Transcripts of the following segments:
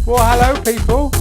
Well, hello people,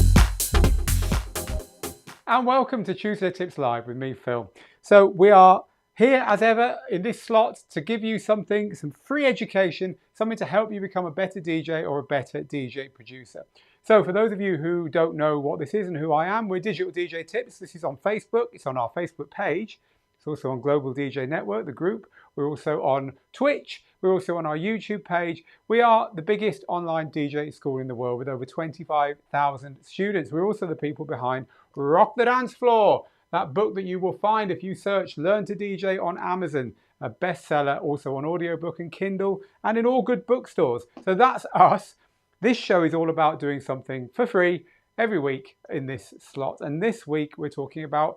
and welcome to Tuesday Tips Live with me, Phil. So we are here as ever in this slot to give you something, some free education, something to help you become a better DJ or a better DJ producer. So for those of you who don't know what this is and who I am, we're Digital DJ Tips. This is on Facebook, it's on our Facebook page. It's also on Global DJ Network, the group. We're also on Twitch. We're also on our YouTube page. We are the biggest online DJ school in the world with over 25,000 students. We're also the people behind Rock the Dance Floor, that book that you will find if you search Learn to DJ on Amazon, a bestseller, also on audiobook and Kindle, and in all good bookstores. So that's us. This show is all about doing something for free every week in this slot. And this week we're talking about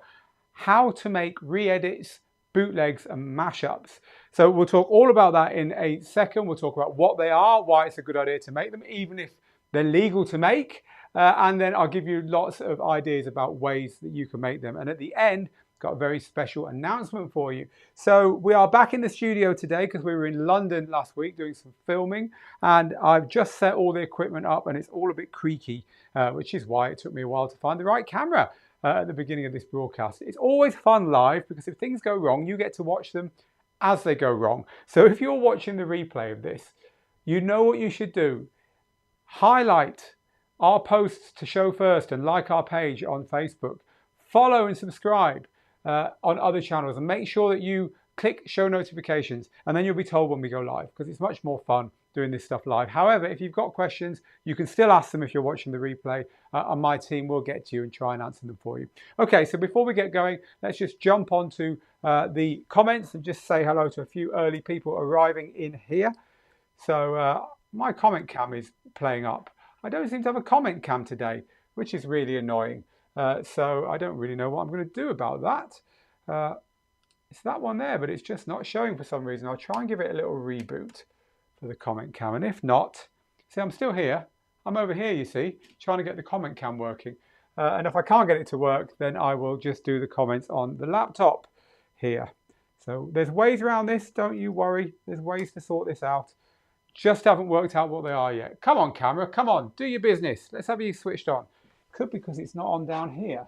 how to make re-edits, bootlegs and mashups. So we'll talk all about that in a second. We'll talk about what they are, why it's a good idea to make them, even if they're legal to make. And then I'll give you lots of ideas about ways that you can make them. And at the end, got a very special announcement for you. So we are back in the studio today because we were in London last week doing some filming, and I've just set all the equipment up and it's all a bit creaky, which is why it took me a while to find the right camera. At the beginning of this broadcast. It's always fun live because if things go wrong, you get to watch them as they go wrong. So if you're watching the replay of this, you know what you should do. Highlight our posts to show first and like our page on Facebook. Follow and subscribe on other channels and make sure that you click show notifications, and then you'll be told when we go live because it's much more fun doing this stuff live. However, if you've got questions, you can still ask them if you're watching the replay, and my team will get to you and try and answer them for you. Okay, so before we get going, let's just jump onto the comments and just say hello to a few early people arriving in here. So my comment cam is playing up. I don't seem to have a comment cam today, which is really annoying. So I don't really know what I'm going to do about that. It's that one there, but it's just not showing for some reason. I'll try and give it a little reboot for the comment cam, and if not, see, I'm still here. I'm over here, you see, trying to get the comment cam working. And if I can't get it to work, then I will just do the comments on the laptop here. So there's ways around this, don't you worry. There's ways to sort this out. Just haven't worked out what they are yet. Come on, camera, come on, do your business. Let's have you switched on. Could be because it's not on down here.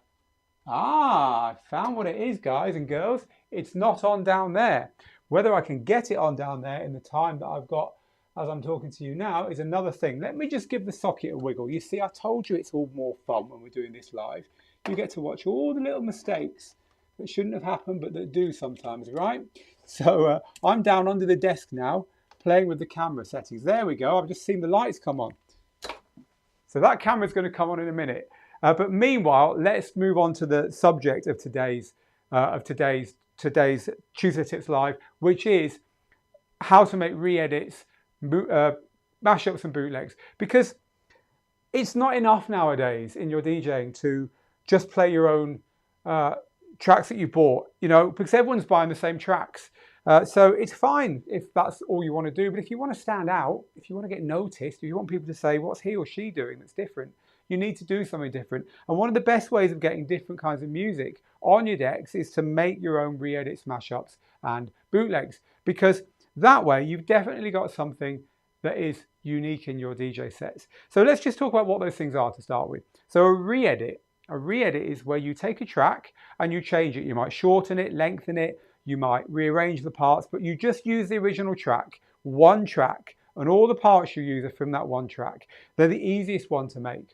Ah, I found what it is, guys and girls. It's not on down there. Whether I can get it on down there in the time that I've got as I'm talking to you now is another thing. Let me just give the socket a wiggle. You see, I told you it's all more fun when we're doing this live. You get to watch all the little mistakes that shouldn't have happened, but that do sometimes, right? So I'm down under the desk now, playing with the camera settings. There we go. I've just seen the lights come on. So that camera's going to come on in a minute. But meanwhile, let's move on to the subject of today's Tuesday Tips Live, which is how to make re-edits, mashups and bootlegs. Because it's not enough nowadays in your DJing to just play your own tracks that you bought, you know, because everyone's buying the same tracks. So it's fine if that's all you want to do. But if you want to stand out, if you want to get noticed, if you want people to say, what's he or she doing that's different? You need to do something different. And one of the best ways of getting different kinds of music on your decks is to make your own re-edits, mashups and bootlegs, because that way you've definitely got something that is unique in your DJ sets. So let's just talk about what those things are to start with. So a re-edit is where you take a track and you change it. You might shorten it, lengthen it, you might rearrange the parts, but you just use the original track, one track, and all the parts you use are from that one track. They're the easiest one to make.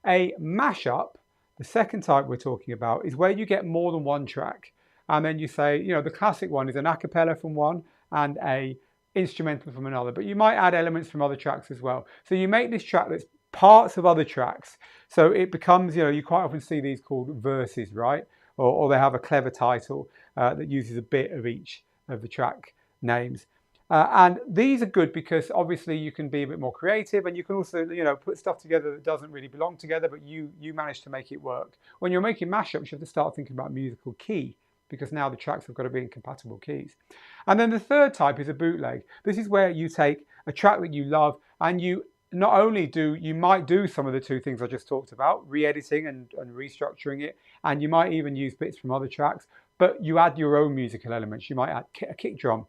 A mashup, the second type we're talking about, is where you get more than one track. And then you say, you know, the classic one is an a cappella from one and a instrumental from another. But you might add elements from other tracks as well. So you make this track that's parts of other tracks. So it becomes, you know, you quite often see these called verses, right? Or they have a clever title that uses a bit of each of the track names. And these are good because obviously you can be a bit more creative, and you can also, you know, put stuff together that doesn't really belong together, but you manage to make it work. When you're making mashups, you have to start thinking about musical key, because now the tracks have got to be in compatible keys. And then the third type is a bootleg. This is where you take a track that you love and you not only you might do some of the two things I just talked about, re-editing and restructuring it, and you might even use bits from other tracks, but you add your own musical elements. You might add a kick drum.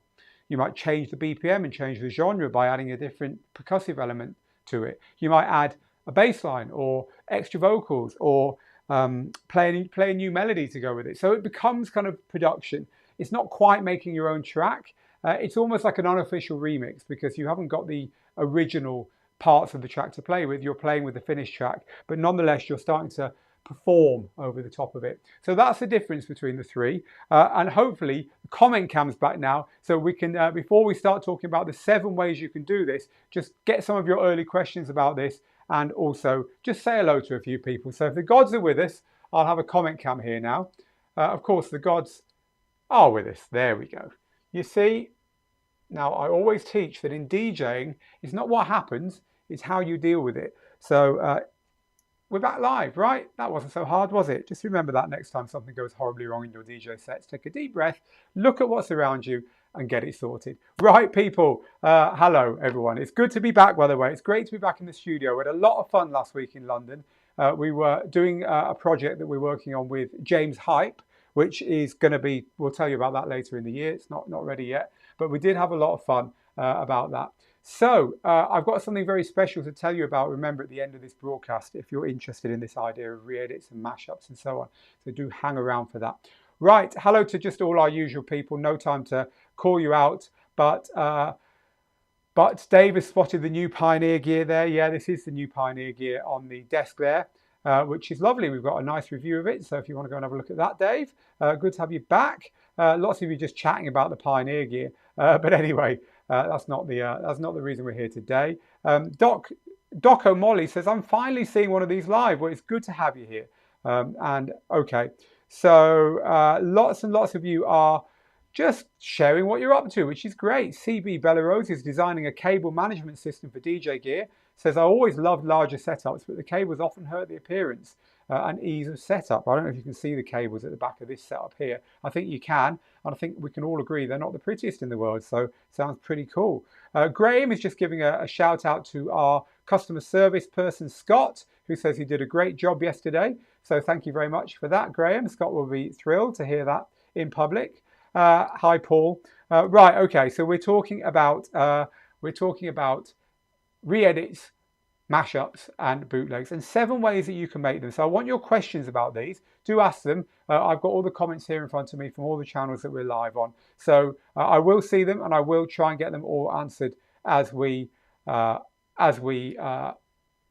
You might change the BPM and change the genre by adding a different percussive element to it. You might add a bass line or extra vocals or play a new melody to go with it. So it becomes kind of production. It's not quite making your own track. It's almost like an unofficial remix because you haven't got the original parts of the track to play with. You're playing with the finished track, but nonetheless, you're starting to perform over the top of it. So that's the difference between the three. And hopefully the comment cam's back now, so we can, before we start talking about the 7 ways you can do this, just get some of your early questions about this and also just say hello to a few people. So if the gods are with us, I'll have a comment cam here now. Of course, the gods are with us. There we go. You see, now I always teach that in DJing, it's not what happens, it's how you deal with it. So we're back live, right? That wasn't so hard, was it? Just remember that next time something goes horribly wrong in your DJ sets. Take a deep breath, look at what's around you and get it sorted. Right, people, hello everyone. It's good to be back, by the way. It's great to be back in the studio. We had a lot of fun last week in London. We were doing a project that we're working on with James Hype, which is going to be, we'll tell you about that later in the year. It's not ready yet, but we did have a lot of fun about that. So I've got something very special to tell you about, remember, at the end of this broadcast, if you're interested in this idea of re-edits and mashups and so on. So do hang around for that. Right, hello to just all our usual people. No time to call you out, but Dave has spotted the new Pioneer gear there. Yeah, this is the new Pioneer gear on the desk there, which is lovely. We've got a nice review of it, so if you want to go and have a look at that, Dave, good to have you back. Lots of you just chatting about the Pioneer gear, but anyway, that's not the reason we're here today. Doc O'Molly says, I'm finally seeing one of these live. Well, it's good to have you here. And okay, so lots and lots of you are just sharing what you're up to, which is great. CB Bellarose is designing a cable management system for DJ gear. Says, I always loved larger setups, but the cables often hurt the appearance and ease of setup. I don't know if you can see the cables at the back of this setup here. I think you can, and I think we can all agree they're not the prettiest in the world, so sounds pretty cool. Graham is just giving a shout out to our customer service person, Scott, who says he did a great job yesterday. So thank you very much for that, Graham. Scott will be thrilled to hear that in public. Hi, Paul. Right, okay, so we're talking about re-edits, mashups and bootlegs, and 7 ways that you can make them. So I want your questions about these. Do ask them. I've got all the comments here in front of me from all the channels that we're live on. So I will see them and I will try and get them all answered as we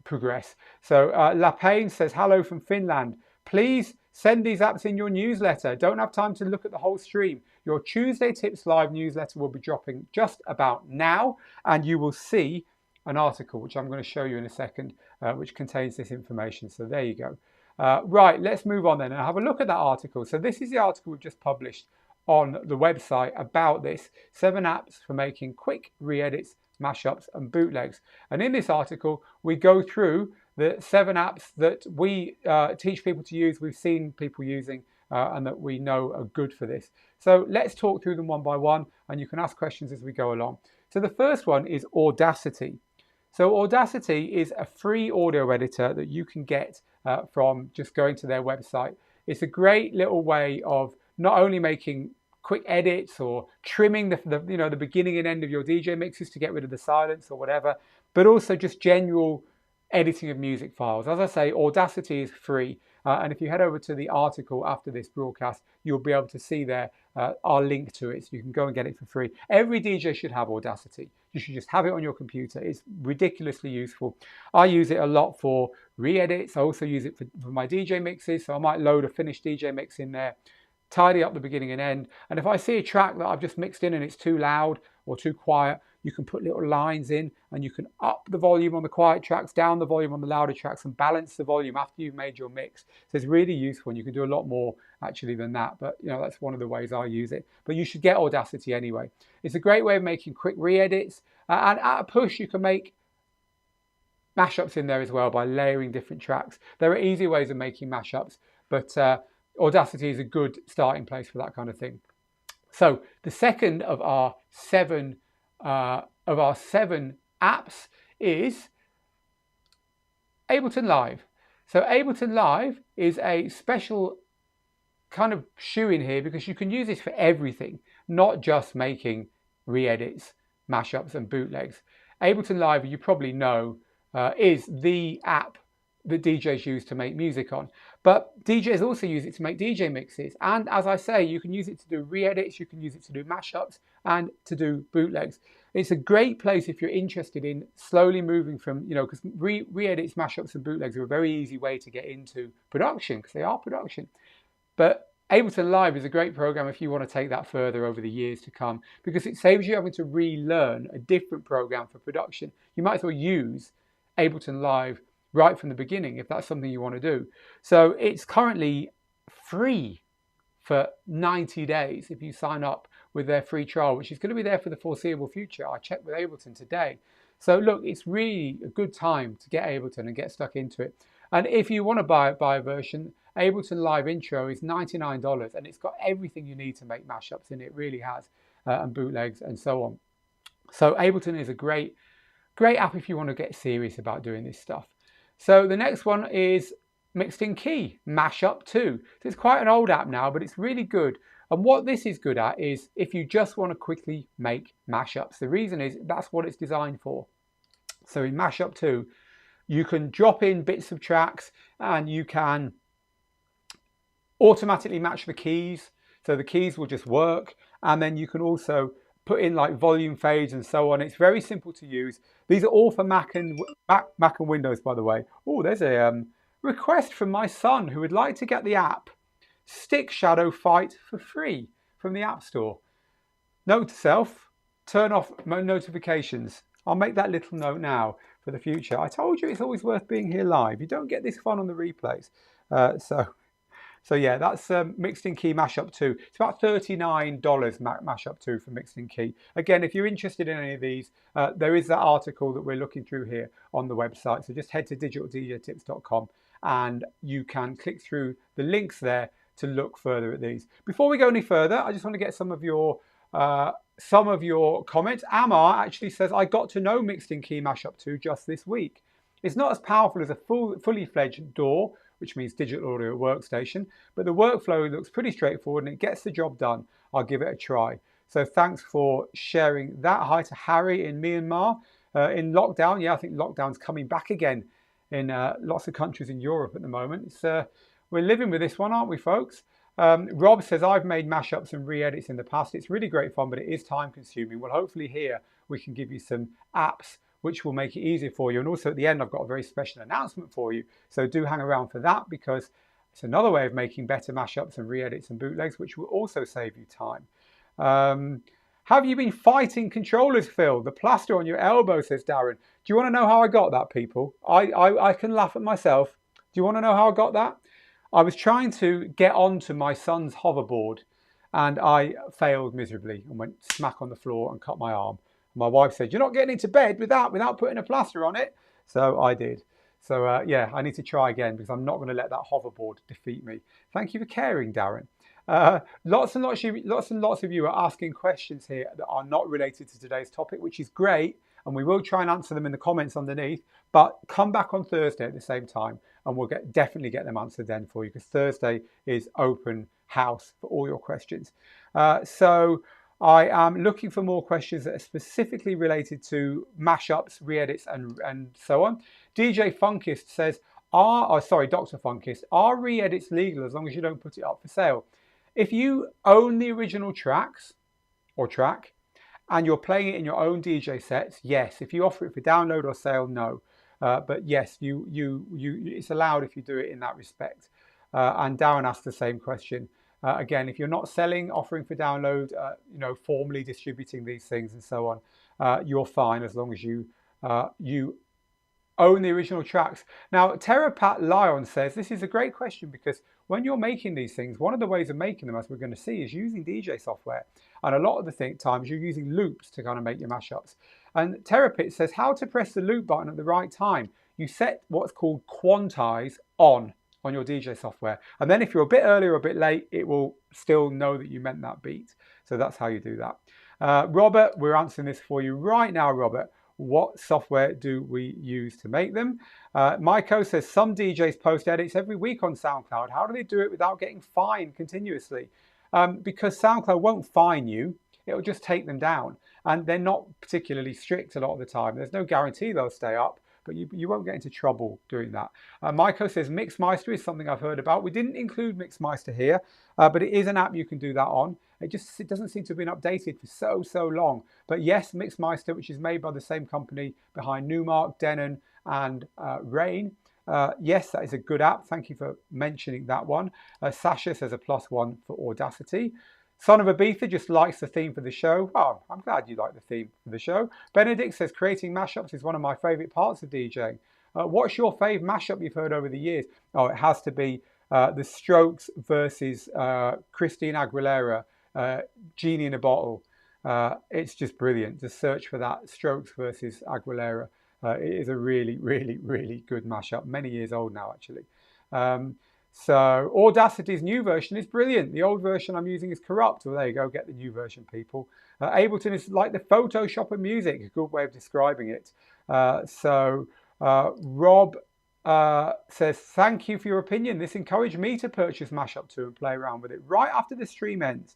progress. So Lapane says, hello from Finland. Please send these apps in your newsletter. Don't have time to look at the whole stream. Your Tuesday Tips Live newsletter will be dropping just about now, and you will see an article, which I'm going to show you in a second, which contains this information. So there you go. Right, let's move on then and have a look at that article. So this is the article we've just published on the website about this 7 apps for making quick re-edits, mashups and bootlegs. And in this article, we go through the 7 apps that we teach people to use, we've seen people using, and that we know are good for this. So let's talk through them one by one, and you can ask questions as we go along. So the first one is Audacity. So Audacity is a free audio editor that you can get from just going to their website. It's a great little way of not only making quick edits or trimming the beginning and end of your DJ mixes to get rid of the silence or whatever, but also just general editing of music files. As I say, Audacity is free. And if you head over to the article after this broadcast, you'll be able to see there our link to it. So you can go and get it for free. Every DJ should have Audacity. You should just have it on your computer. It's ridiculously useful. I use it a lot for re-edits. I also use it for my DJ mixes. So I might load a finished DJ mix in there, tidy up the beginning and end. And if I see a track that I've just mixed in and it's too loud or too quiet, you can put little lines in and you can up the volume on the quiet tracks, down the volume on the louder tracks, and balance the volume after you've made your mix. So it's really useful, and you can do a lot more actually than that, but that's one of the ways I use it. But you should get Audacity anyway. It's a great way of making quick re-edits, and at a push you can make mashups in there as well by layering different tracks. There are easy ways of making mashups, but Audacity is a good starting place for that kind of thing. So the second of our seven apps is Ableton Live. So Ableton Live is a special kind of shoe in here because you can use this for everything, not just making re-edits, mashups and bootlegs. Ableton Live, you probably know, is the app that DJs use to make music on. But DJs also use it to make DJ mixes. And as I say, you can use it to do re-edits, you can use it to do mashups, and to do bootlegs. It's a great place if you're interested in slowly moving from, because re-edits, mashups, and bootlegs are a very easy way to get into production, because they are production. But Ableton Live is a great program if you want to take that further over the years to come, because it saves you having to relearn a different program for production. You might as well use Ableton Live right from the beginning if that's something you want to do. So it's currently free for 90 days if you sign up with their free trial, which is going to be there for the foreseeable future. I checked with Ableton today. So look, it's really a good time to get Ableton and get stuck into it. And if you want to buy a version, Ableton Live Intro is $99, and it's got everything you need to make mashups in it. It really has, and bootlegs and so on. So Ableton is a great app if you want to get serious about doing this stuff. So the next one is Mixed in Key, Mashup 2. So it's quite an old app now, but it's really good. And what this is good at is if you just want to quickly make mashups. The reason is that's what it's designed for. So in Mashup 2, you can drop in bits of tracks and you can automatically match the keys. So the keys will just work. And then you can also put in like volume fades and so on. It's very simple to use. These are all for Mac and Windows, by the way. Oh, there's a request from my son who would like to get the app Stick Shadow Fight for free from the App Store. Note to self, turn off notifications. I'll make that little note now for the future. I told you it's always worth being here live. You don't get this fun on the replays. So yeah, that's Mixed in Key Mashup 2. It's about $39 Mashup 2 for Mixed in Key. Again, if you're interested in any of these, there is that article that we're looking through here on the website. So just head to digitaldjtips.com and you can click through the links there to look further at these. Before we go any further, I just want to get some of your comments. Amar actually says, I got to know Mixed in Key Mashup 2 just this week. It's not as powerful as a fully fledged DAW, which means digital audio workstation, but the workflow looks pretty straightforward and it gets the job done. I'll give it a try. So thanks for sharing that. Hi to Harry in Myanmar. In lockdown, yeah, I think lockdown's coming back again in lots of countries in Europe at the moment. We're living with this one, aren't we, folks? Rob says, I've made mashups and re-edits in the past. It's really great fun, but it is time consuming. Well, hopefully here we can give you some apps which will make it easier for you. And also at the end, I've got a very special announcement for you. So do hang around for that, because it's another way of making better mashups and re-edits and bootlegs, which will also save you time. Have you been fighting controllers, Phil? The plaster on your elbow, says Darren. Do you want to know how I got that, people? I can laugh at myself. Do you want to know how I got that? I was trying to get onto my son's hoverboard and I failed miserably and went smack on the floor and cut my arm. My wife said, you're not getting into bed without putting a plaster on it. So I did. So yeah, I need to try again because I'm not going to let that hoverboard defeat me. Thank you for caring, Darren. Lots and lots of you are asking questions here that are not related to today's topic, which is great. And we will try and answer them in the comments underneath. But come back on Thursday at the same time and we'll definitely get them answered then for you, because Thursday is open house for all your questions. So I am looking for more questions that are specifically related to mashups, re-edits, and so on. DJ Funkist says, Dr. Funkist, are re-edits legal as long as you don't put it up for sale? If you own the original tracks or track and you're playing it in your own DJ sets, yes. If you offer it for download or sale, no. But yes, it's allowed if you do it in that respect. And Darren asked the same question. Again, if you're not selling, offering for download, formally distributing these things and so on, you're fine as long as you own the original tracks. Now, Terapat Lion says, this is a great question because when you're making these things, one of the ways of making them, as we're going to see, is using DJ software. And a lot of the times you're using loops to kind of make your mashups. And Terapit says, how to press the loop button at the right time. You set what's called quantize on your DJ software. And then if you're a bit early or a bit late, it will still know that you meant that beat. So that's how you do that. Robert, we're answering this for you right now, Robert. What software do we use to make them? Maiko says, some DJs post edits every week on SoundCloud. How do they do it without getting fined continuously? Because SoundCloud won't fine you. It'll just take them down. And they're not particularly strict a lot of the time. There's no guarantee they'll stay up. but you won't get into trouble doing that. Maiko says Mixmeister is something I've heard about. We didn't include Mixmeister here, but it is an app you can do that on. It doesn't seem to have been updated for so long. But yes, Mixmeister, which is made by the same company behind Newmark, Denon, and Rain. Yes, that is a good app. Thank you for mentioning that one. Sasha says a +1 for Audacity. Son of Ibiza just likes the theme for the show. Oh, I'm glad you like the theme for the show. Benedict says creating mashups is one of my favourite parts of DJing. What's your fave mashup you've heard over the years? Oh, it has to be The Strokes versus Christina Aguilera, Genie in a Bottle. It's just brilliant. Just search for that, Strokes versus Aguilera. It is a really, really, really good mashup. Many years old now, actually. So Audacity's new version is brilliant. The old version I'm using is corrupt. Well, there you go. Get the new version, people. Ableton is like the Photoshop of music. A good way of describing it. Rob says, thank you for your opinion. This encouraged me to purchase Mashup 2 and play around with it right after the stream ends.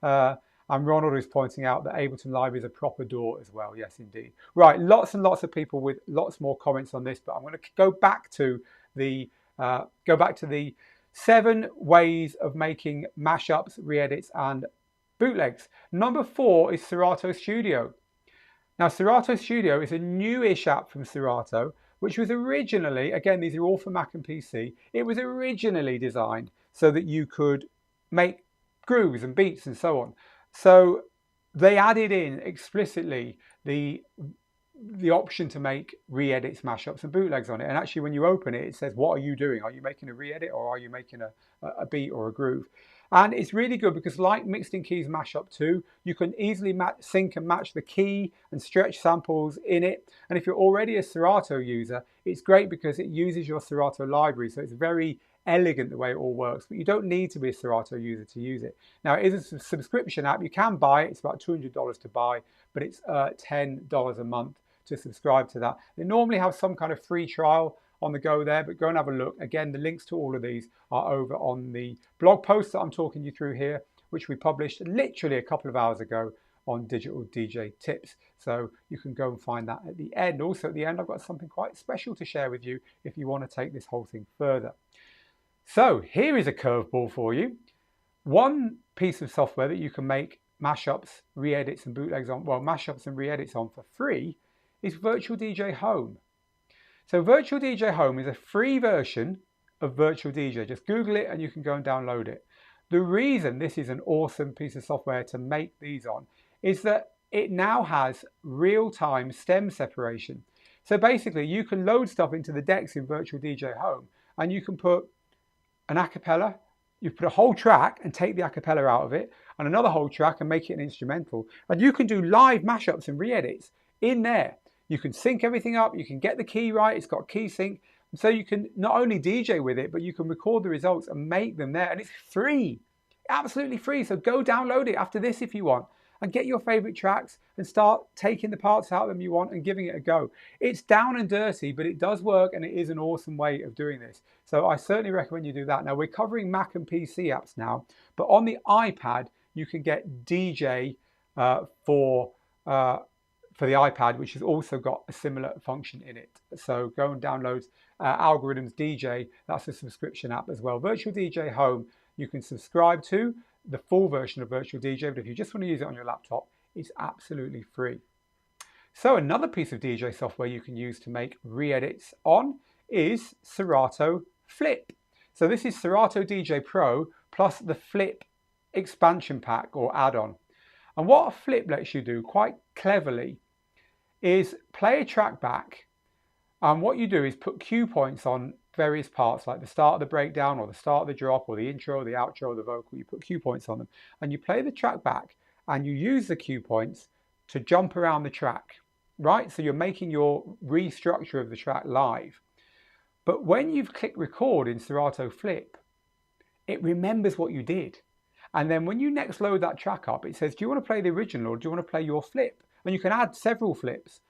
And Ronald is pointing out that Ableton Live is a proper DAW as well. Yes, indeed. Right, lots and lots of people with lots more comments on this, but I'm going to go back to the 7 ways of making mashups, re-edits, and bootlegs. Number 4 is Serato Studio. Now, Serato Studio is a newish app from Serato, which was originally, again, these are all for Mac and PC. It was originally designed so that you could make grooves and beats and so on. So they added in explicitly the option to make re-edits, mashups, and bootlegs on it. And actually, when you open it, it says, what are you doing? Are you making a re-edit or are you making a beat or a groove? And it's really good because like Mixed in Keys Mashup 2, you can easily sync and match the key and stretch samples in it. And if you're already a Serato user, it's great because it uses your Serato library. So it's very elegant the way it all works, but you don't need to be a Serato user to use it. Now, it is a subscription app. You can buy it. It's about $200 to buy, but it's $10 a month to subscribe to that. They normally have some kind of free trial on the go there, but go and have a look. Again, the links to all of these are over on the blog post that I'm talking you through here, which we published literally a couple of hours ago on Digital DJ Tips. So you can go and find that at the end. Also at the end, I've got something quite special to share with you if you want to take this whole thing further. So here is a curveball for you. One piece of software that you can make mashups, re-edits and bootlegs on, well, mashups and re-edits on for free is Virtual DJ Home. So Virtual DJ Home is a free version of Virtual DJ. Just Google it and you can go and download it. The reason this is an awesome piece of software to make these on is that it now has real-time stem separation. So basically you can load stuff into the decks in Virtual DJ Home and you can put an acapella, you put a whole track and take the acapella out of it and another whole track and make it an instrumental. And you can do live mashups and re-edits in there. You can sync everything up, you can get the key right, it's got key sync. So you can not only DJ with it, but you can record the results and make them there. And it's free, absolutely free. So go download it after this if you want and get your favorite tracks and start taking the parts out of them you want and giving it a go. It's down and dirty, but it does work and it is an awesome way of doing this. So I certainly recommend you do that. Now we're covering Mac and PC apps now, but on the iPad, you can get DJ for the iPad, which has also got a similar function in it. So go and download Algorithms DJ. That's a subscription app as well. Virtual DJ Home, you can subscribe to the full version of Virtual DJ, but if you just want to use it on your laptop, it's absolutely free. So another piece of DJ software you can use to make re-edits on is Serato Flip. So this is Serato DJ Pro plus the Flip expansion pack or add-on. And what a Flip lets you do quite cleverly is play a track back, and what you do is put cue points on various parts like the start of the breakdown or the start of the drop or the intro or the outro or the vocal. You put cue points on them and you play the track back and you use the cue points to jump around the track, right? So you're making your restructure of the track live. But when you've clicked record in Serato Flip, it remembers what you did. And then when you next load that track up, it says, do you want to play the original or do you want to play your flip? And you can add several flips.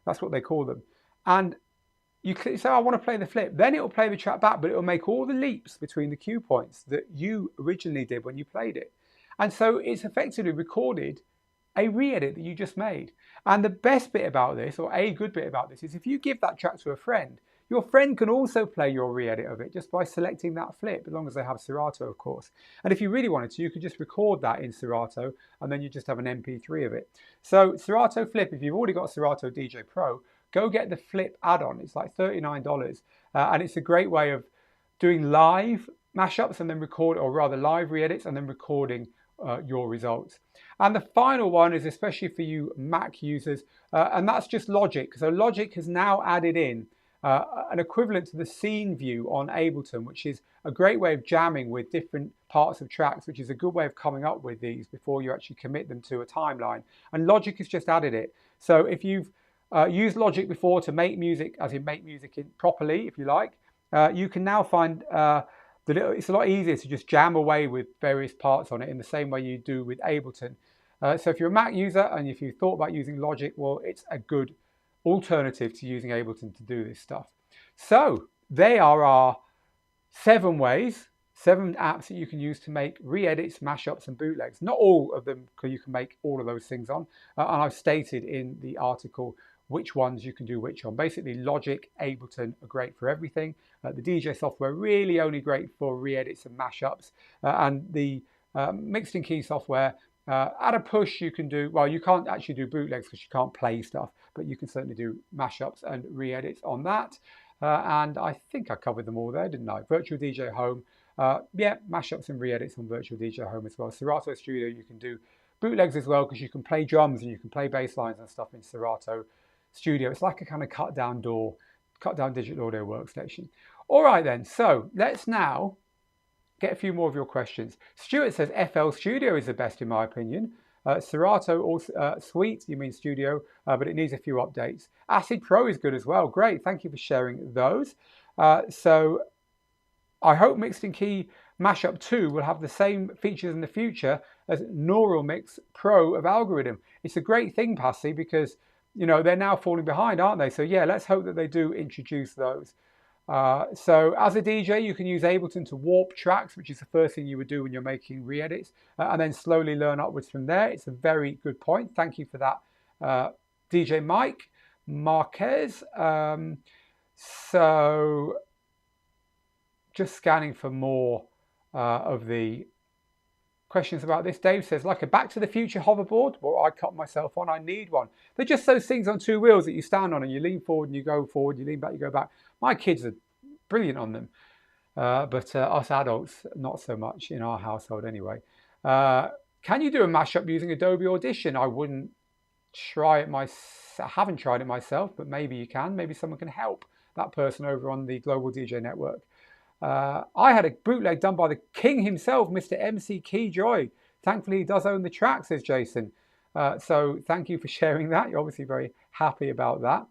That's what they call them. And you say, I want to play the flip. Then it will play the track back, but it will make all the leaps between the cue points that you originally did when you played it. And so it's effectively recorded a re-edit that you just made. And the best bit about this, or a good bit about this, is if you give that track to a friend, your friend can also play your re-edit of it just by selecting that flip, as long as they have Serato, of course. And if you really wanted to, you could just record that in Serato, and then you just have an MP3 of it. So Serato Flip, if you've already got Serato DJ Pro, go get the Flip add-on. It's like $39, and it's a great way of doing live mashups and then record, or rather live re-edits and then recording your results. And the final one is especially for you Mac users, and that's just Logic. So Logic has now added in an equivalent to the scene view on Ableton, which is a great way of jamming with different parts of tracks, which is a good way of coming up with these before you actually commit them to a timeline. And Logic has just added it. So if you've used Logic before to make music, as in make music properly, if you like, you can now find it's a lot easier to just jam away with various parts on it in the same way you do with Ableton. So if you're a Mac user and if you thought about using Logic, well, it's a good alternative to using Ableton to do this stuff. So they are our 7 apps that you can use to make re-edits, mashups and bootlegs. Not all of them, because you can make all of those things on. And I've stated in the article which ones you can do which on. Basically, Logic, Ableton are great for everything. The DJ software really only great for re-edits and mashups. And the mixed in key software, at a push you can do, well, you can't actually do bootlegs because you can't play stuff, but you can certainly do mashups and re-edits on that. And I think I covered them all there, didn't I? Virtual DJ Home, yeah, mashups and re-edits on Virtual DJ Home as well. Serato Studio, you can do bootlegs as well, because you can play drums and you can play bass lines and stuff in Serato Studio. It's like a kind of cut down digital audio workstation. All right then, so let's now get a few more of your questions. Stuart says FL Studio is the best in my opinion. Serato or Suite, you mean Studio, but it needs a few updates. Acid Pro is good as well. Great, thank you for sharing those. So I hope Mixed in Key Mashup 2 will have the same features in the future as Neural Mix Pro of Algorithm. It's a great thing, Passy, because you know they're now falling behind, aren't they? So yeah, let's hope that they do introduce those. So as a DJ, you can use Ableton to warp tracks, which is the first thing you would do when you're making re-edits, and then slowly learn upwards from there. It's a very good point. Thank you for that, DJ Mike Marquez. So just scanning for more of the questions about this. Dave says, like a Back to the Future hoverboard? Well, I cut myself on. I need one. They're just those things on 2 wheels that you stand on and you lean forward and you go forward, you lean back, you go back. My kids are brilliant on them, but us adults, not so much in our household anyway. Can you do a mashup using Adobe Audition? I wouldn't try it myself. I haven't tried it myself, but maybe you can. Maybe someone can help that person over on the Global DJ Network. I had a bootleg done by the king himself, Mr. MC Keyjoy. Thankfully, he does own the track, says Jason. So thank you for sharing that. You're obviously very happy about that.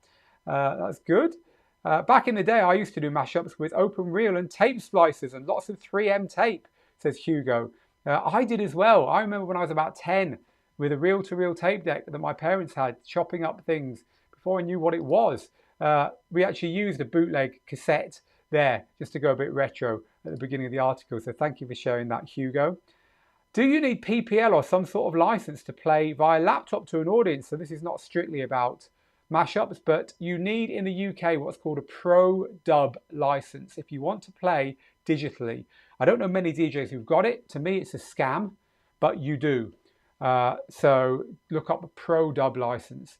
That's good. Back in the day, I used to do mashups with open reel and tape splicers and lots of 3M tape, says Hugo. I did as well. I remember when I was about 10 with a reel-to-reel tape deck that my parents had, chopping up things before I knew what it was. We actually used a bootleg cassette there just to go a bit retro at the beginning of the article. So thank you for sharing that, Hugo. Do you need PPL or some sort of license to play via laptop to an audience? So this is not strictly about mashups, but you need in the UK what's called a Pro Dub license if you want to play digitally. I don't know many DJs who've got it. To me, it's a scam, but you do. So look up a Pro Dub license.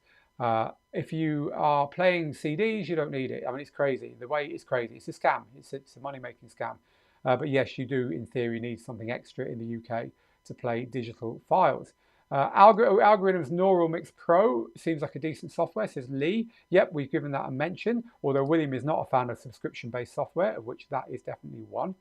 If you are playing CDs, you don't need it. I mean, it's crazy. The way it's crazy. It's a scam. It's a money-making scam. But yes, you do, in theory, need something extra in the UK to play digital files. Algorithm's Neural Mix Pro seems like a decent software, says Lee. Yep, we've given that a mention, although William is not a fan of subscription-based software, of which that is definitely one.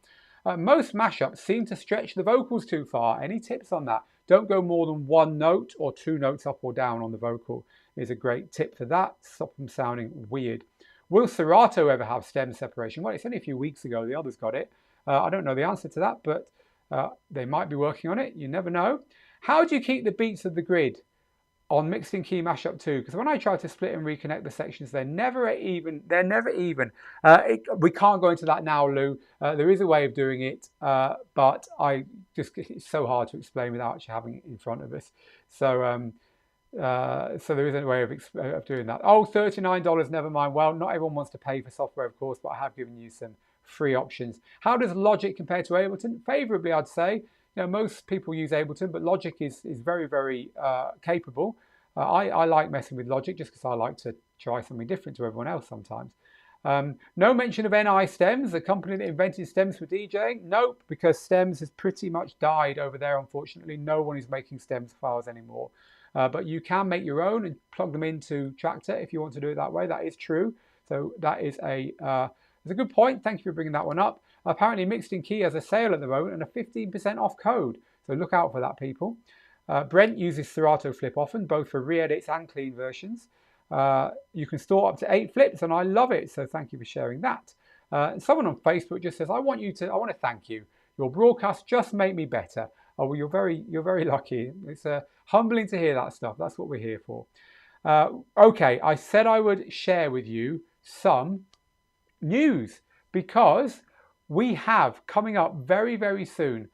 Most mashups seem to stretch the vocals too far. Any tips on that? Don't go more than 1 note or 2 notes up or down on the vocal is a great tip for that. Stop them sounding weird. Will Serato ever have stem separation? Well, it's only a few weeks ago the others got it. I don't know the answer to that, but they might be working on it. You never know. How do you keep the beats of the grid on Mixed in Key Mashup 2? Because when I try to split and reconnect the sections, they're never even. We can't go into that now, Lou. There is a way of doing it, but it's so hard to explain without actually having it in front of us. So So there isn't a way of doing that. Oh, $39, never mind. Well, not everyone wants to pay for software, of course, but I have given you some free options. How does Logic compare to Ableton? Favorably, I'd say. You know, most people use Ableton, but Logic is very, very capable. I like messing with Logic just because I like to try something different to everyone else sometimes. No mention of NI Stems, the company that invented stems for DJing. Nope, because stems has pretty much died over there, unfortunately. No one is making stems files anymore. But you can make your own and plug them into Tractor if you want to do it that way. That is true. So that is it's a good point. Thank you for bringing that one up. Apparently Mixed in Key has a sale at the moment and a 15% off code. So look out for that, people. Brent uses Serato Flip often, both for re-edits and clean versions. You can store up to 8 flips, and I love it. So thank you for sharing that. Someone on Facebook just says, I want to thank you. Your broadcasts just make me better. Oh, well, you're very lucky. It's humbling to hear that stuff. That's what we're here for. Okay, I said I would share with you some news because we have coming up very, very soon.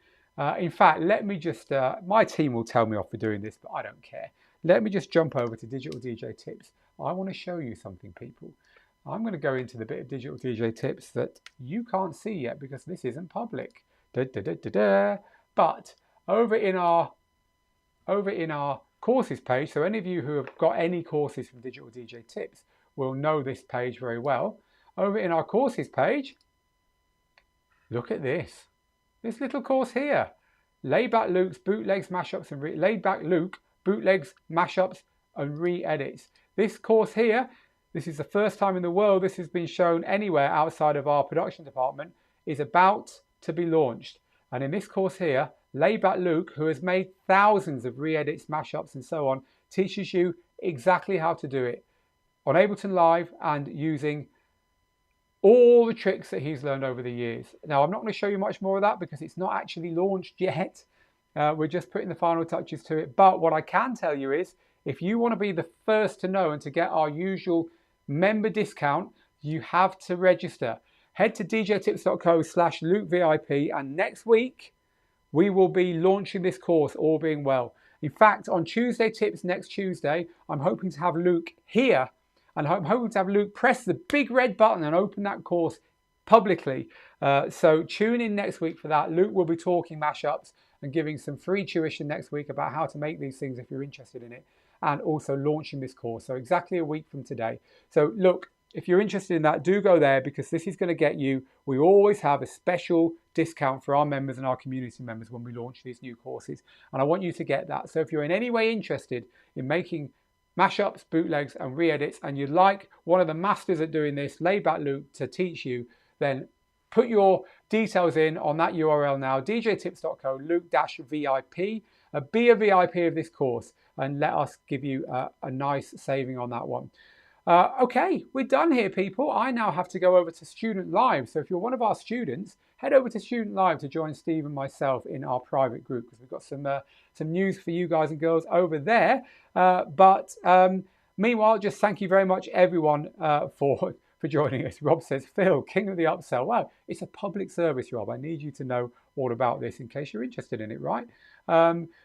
In fact, let me just, my team will tell me off for doing this, but I don't care. Let me just jump over to Digital DJ Tips. I want to show you something, people. I'm going to go into the bit of Digital DJ Tips that you can't see yet because this isn't public. But over in our courses page, so any of you who have got any courses from Digital DJ Tips will know this page very well. Over in our courses page, look at this little course here. Layback Luke's Bootlegs, Mashups and Layback Luke, Bootlegs, Mashups and Re-edits. This course here, this is the first time in the world this has been shown anywhere outside of our production department, is about to be launched. And in this course here, Layback Luke, who has made thousands of re-edits, mashups and so on, teaches you exactly how to do it on Ableton Live and using all the tricks that he's learned over the years. Now, I'm not going to show you much more of that because it's not actually launched yet. We're just putting the final touches to it. But what I can tell you is, if you want to be the first to know and to get our usual member discount, you have to register. Head to djtips.co/LukeVIP, and next week we will be launching this course, all being well. In fact, on Tuesday Tips next Tuesday, I'm hoping to have Luke here, and I'm hoping to have Luke press the big red button and open that course publicly. So tune in next week for that. Luke will be talking mashups and giving some free tuition next week about how to make these things if you're interested in it, and also launching this course. So exactly a week from today. So look, if you're interested in that, do go there because this is going to get you, we always have a special discount for our members and our community members when we launch these new courses. And I want you to get that. So if you're in any way interested in making mashups, bootlegs and re-edits, and you'd like one of the masters at doing this, Layback Luke, to teach you, then put your details in on that URL now, djtips.co, Luke-VIP. Be a VIP of this course and let us give you a nice saving on that one. Okay, we're done here, people. I now have to go over to Student Live. So if you're one of our students, head over to Student Live to join Steve and myself in our private group because we've got some news for you guys and girls over there. Meanwhile, just thank you very much, everyone, for joining us. Rob says, Phil, king of the upsell. Wow, it's a public service, Rob. I need you to know all about this in case you're interested in it, right?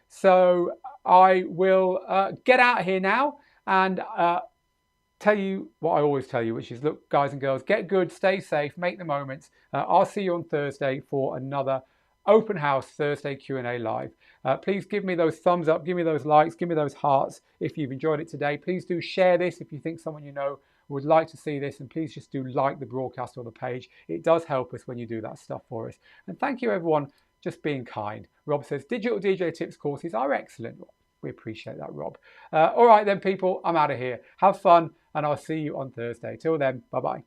So I will get out here now and tell you what I always tell you, which is, look, guys and girls, get good, stay safe, make the moments. I'll see you on Thursday for another open house Thursday Q&A live. Please give me those thumbs up, give me those likes, give me those hearts if you've enjoyed it today. Please do share this if you think someone you know would like to see this, and please just do like the broadcast or the page. It does help us when you do that stuff for us. And thank you, everyone, just being kind. Rob says, Digital DJ Tips courses are excellent. We appreciate that, Rob. All right then, people, I'm out of here. Have fun, and I'll see you on Thursday. Till then, bye-bye.